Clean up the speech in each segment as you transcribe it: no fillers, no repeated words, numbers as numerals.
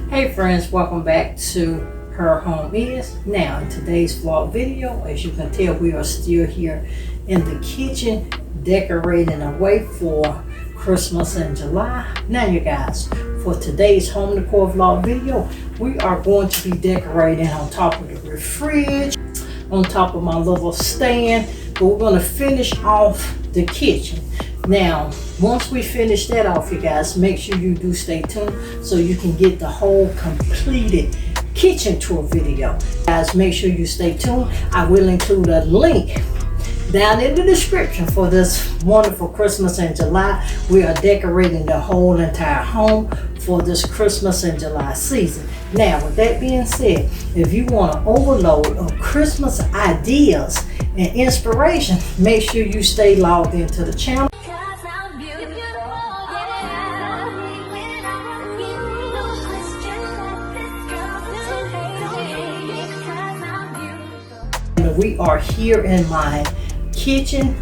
Hey friends, welcome back to Her Home Is. Now in today's vlog video, as you can tell, we are still here in the kitchen decorating away for Christmas in July. Now you guys, for today's home decor vlog video, we are going to be decorating on top of the fridge, on top of my little stand, but we're going to finish off the kitchen. Now, once we finish that off, you guys, make sure you do stay tuned so you can get the whole completed kitchen tour video. Guys, make sure you stay tuned. I will include a link down in the description for this wonderful Christmas in July. We are decorating the whole entire home for this Christmas in July season. Now, with that being said, if you want an overload of Christmas ideas and inspiration, make sure you stay logged into the channel. We are here in my kitchen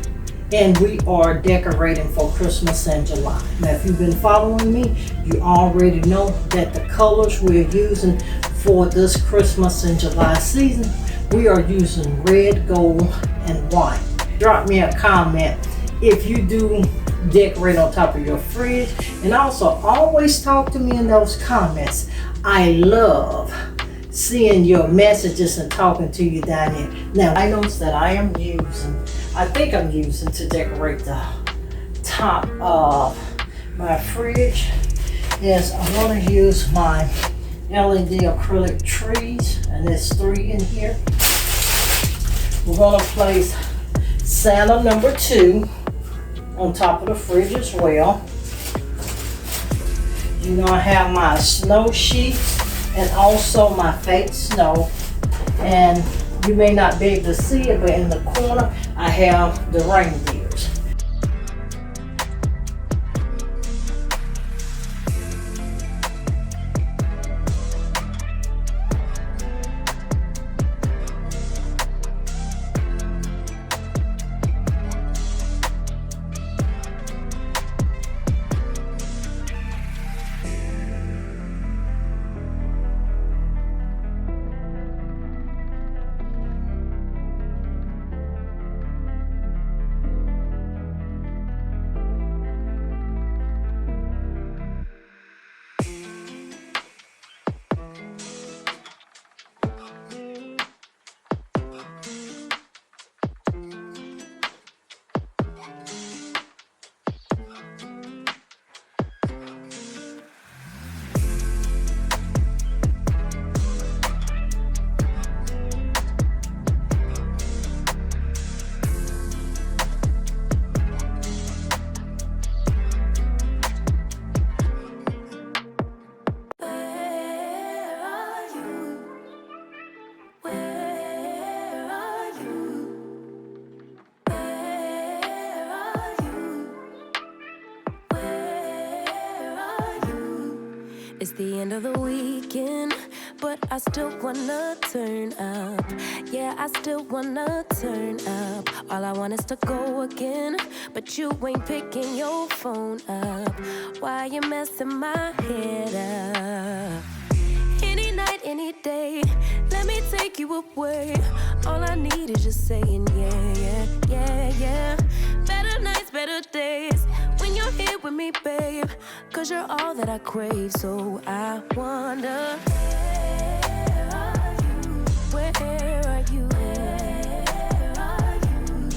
and we are decorating for Christmas in July. Now, if you've been following me, you already know that the colors we're using for this Christmas in July season, we are using red, gold, and white. Drop me a comment if you do decorate on top of your fridge, and also always talk to me in those comments. I love seeing your messages and talking to you down here. Now, items that I think I'm using to decorate the top of my fridge is I want to use my LED acrylic trees, and there's 3 in here. We're going to place Santa number 2 on top of the fridge as well. You know, I have my snow sheets and also my fake snow, and you may not be able to see it, but in the corner I have the reindeers. It's the end of the weekend, but I still wanna turn up. Yeah, I still wanna turn up. All I want is to go again, but you ain't picking your phone up. Why you messing my head up? Any night, any day, let me take you away. All I need is just saying yeah, yeah, yeah, yeah. Better nights, better days, when you're here with me, babe, 'cause you're all that I crave. So I wonder, where are you? Where are you? Where are you?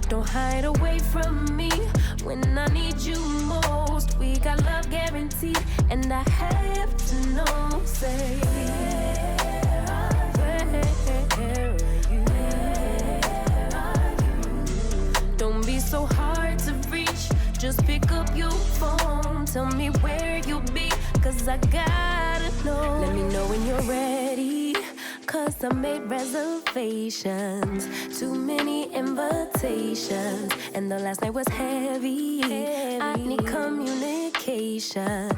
Don't hide away from me when I need you most. We got love guaranteed, and I have to know, say, where are you? Don't be so hard to reach, just pick up your phone. Tell me where you'll be, 'cause I gotta know. Let me know when you're ready, 'cause I made reservations. Too many invitations, and the last night was heavy. I need communication.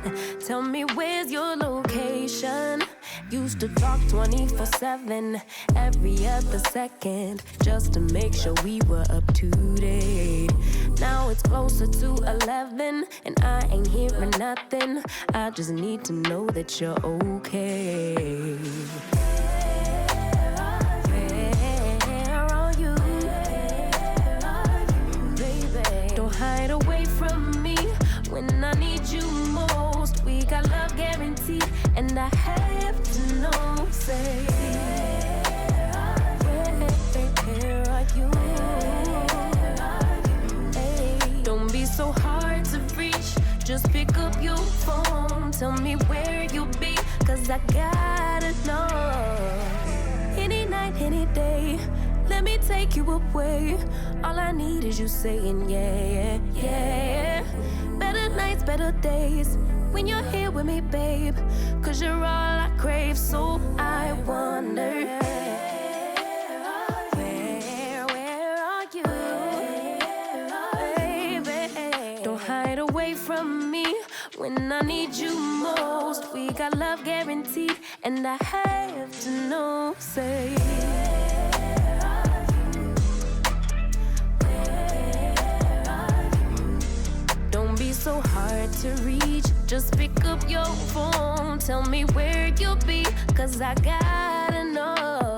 Tell me where's your location, Used to talk 24/7, every other second, just to make sure we were up to date. Now it's closer to 11, and I ain't hearing nothing. I just need to know that you're okay. Where are you, baby? Don't hide away from me when I need you most. We got love guaranteed, and I have to know, say, where are you? Hey, don't be so hard to reach, just pick up your phone. Tell me where you'll be, 'cause I gotta know. Any night, any day, let me take you away. All I need is you saying yeah, yeah. Better nights, better days, when you're here with me, babe, 'cause you're all I crave. So I wonder, where are you, baby? Don't hide away from me when I need you most. We got love guaranteed, and I have to know, say, so hard to reach, just pick up your phone. Tell me where you'll be, 'cause I gotta know.